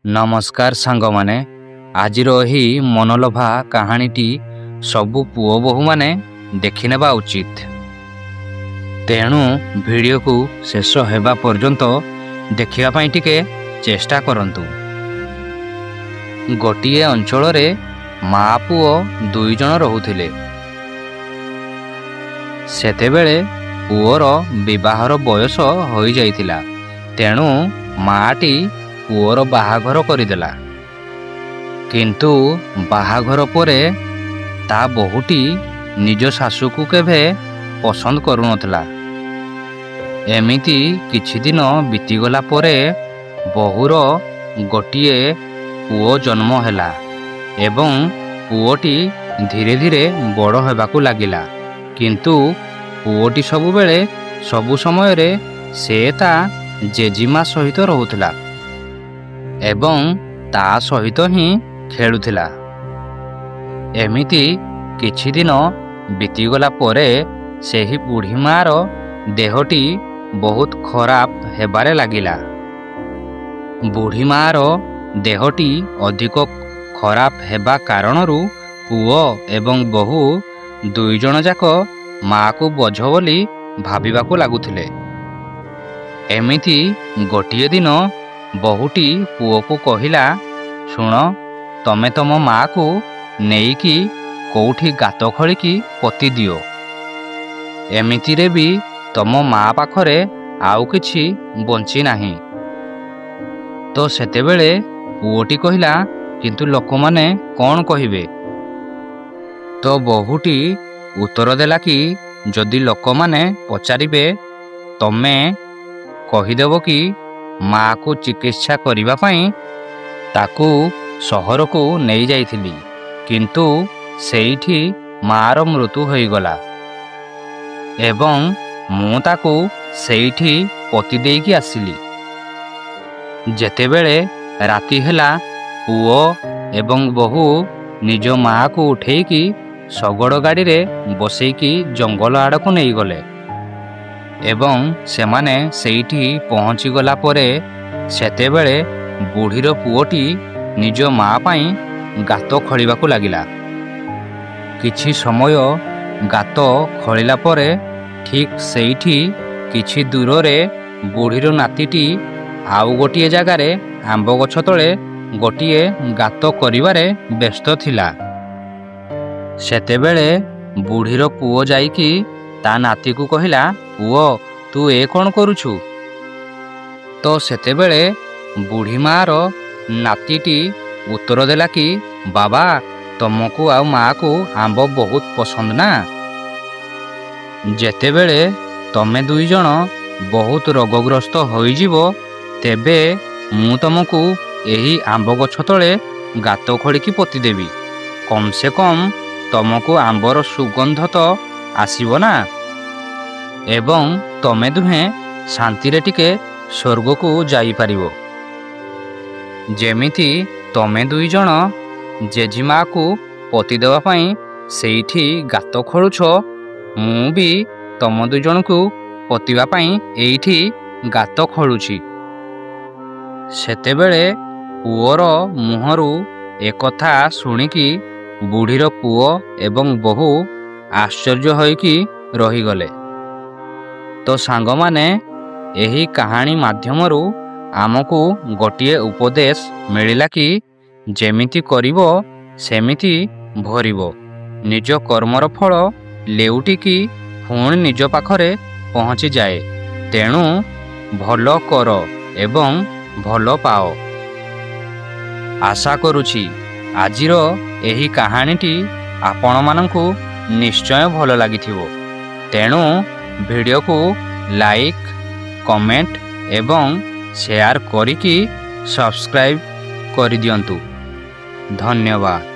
नमस्कार सांग माने आजिर एही मनोलोभा कहानीटी सबु पुओ बहु माने देखि नेबा उचित। तेणु वीडियो को शेष हेबा पर्यंत देखिबा पई टिके चेष्टा करंतु। गोटिए अंचल रे मा पुओ दुई जण रहुथिले। सेतेबेले पुओर विवाहर बयस होई जाइथिला। तेणु माटी पुओर बाहाघर करिदेला। किंतु बाहाघर परे ता बहुटी निज सासु को केभे पसंद करू नथला। एमिति किछि दिन बीतीगला परे बहुर गोटिए पुओ जन्म हैला एवं पुओटी धीरे धीरे बड़ हेबाकू लागिला। किंतु पुओटी सबुबेले सबु समय रे से ता जेजीमा सहित रहुथला एवं ता सहित ही खेलुथिला। एमिति किछि दिन बीतीगला परे सेही बुढ़ी मार देहटी बहुत खराब हेबारे लागिला। बुढ़ी मार देहटी अधिक खराब हेबा कारणरू पुओ एवं बहु दुई जण जाक माँ को बोझ बोली भाबिबाकू लागुथिले। एमिति गोटिए दिन बहुटी पुओ को कहिला, शुण तमे तम माँ को नेईकी कोठी गात खोलिकी पोती दियो। एमिति रे भी तम माँ पाखरे आउ किछि बंची नाही। तो सेतेबेले पुओटी कहिला, किंतु लोक माने कौन कहिबे? तो बहुटी उत्तर देला कि जदि लोक माने पचारिबे तमे कहिदेव कि माँ को चिकित्सा करिबा पई ताकू सहर को नहीं जाइथिली, किंतु सेठी मार मृत्यु होई गला एवं मु ताकू सेठी पोती देकी आसिली। जेतेबेले राति हेला पुओ एवं बहु निज माँ को उठेकी शगड़ गाड़ी रे बसैकी जंगल आड़ को नहीं गले एवं सेमाने सेठी पहुँची गला परे सेतेबेले बुढ़ीर पुओटी निज माँ पाई गात खोलिबाकू लागिला। किछि समय गात खोलिला परे ठीक सेठी किछि दूर रे बुढ़ीर नातीटी आउ गोटिए जगारे आंब गछ तले गोटिए गात करिबारे व्यस्त थिला। सेतेबेले बुढ़ीर पुओ जाइकी ता नाती को कहिला, पुओ तू ए कौन करुछु? तो सेतेबेले बुढ़ी मार नातीटी उत्तर देला कि बाबा तुमको आ माँ को आंब बहुत पसंद ना। जेतेबेले तमे दुई जण बहुत रोगग्रस्त होइजिवो तेबे मु तुमको एही आंब गछ तले गात खोलिकी पोती देवी। कम से कम तुमको आंबर सुगंध तो आसीबो ना एवं तमे दुहे शांति रे टिके स्वर्ग को जाई पारिबो। जेमिति तमे दुई जण जेजीमा को पोती देवा पई सेठी गात खोलुछ, मु भी तम दुई जण को पोतीबा पई एठी गात खोलुछि। सेतेबेले पुओर मुहरु एकथा शुणिकी बुढ़ीर पुओ एवं बहु आश्चर्य होइकी रहीगले। तो सांग माने एही कहानी माध्यमरू आमको गोटिए उपदेश मिलिला कि जेमिति करिवो सेमिति भरिवो। निज कर्मर फल लेउटिकी पुणी निज पाखरे पहुँची जाए। तेणु भल कर एवं भल पाओ। आशा करुछि आजिर एही कहानीटी आपण मानंकु निश्चय भल लागिथिबो। तेणु वीडियो को लाइक कमेंट एवं शेयर करिकी सब्सक्राइब कर दियंतु। धन्यवाद।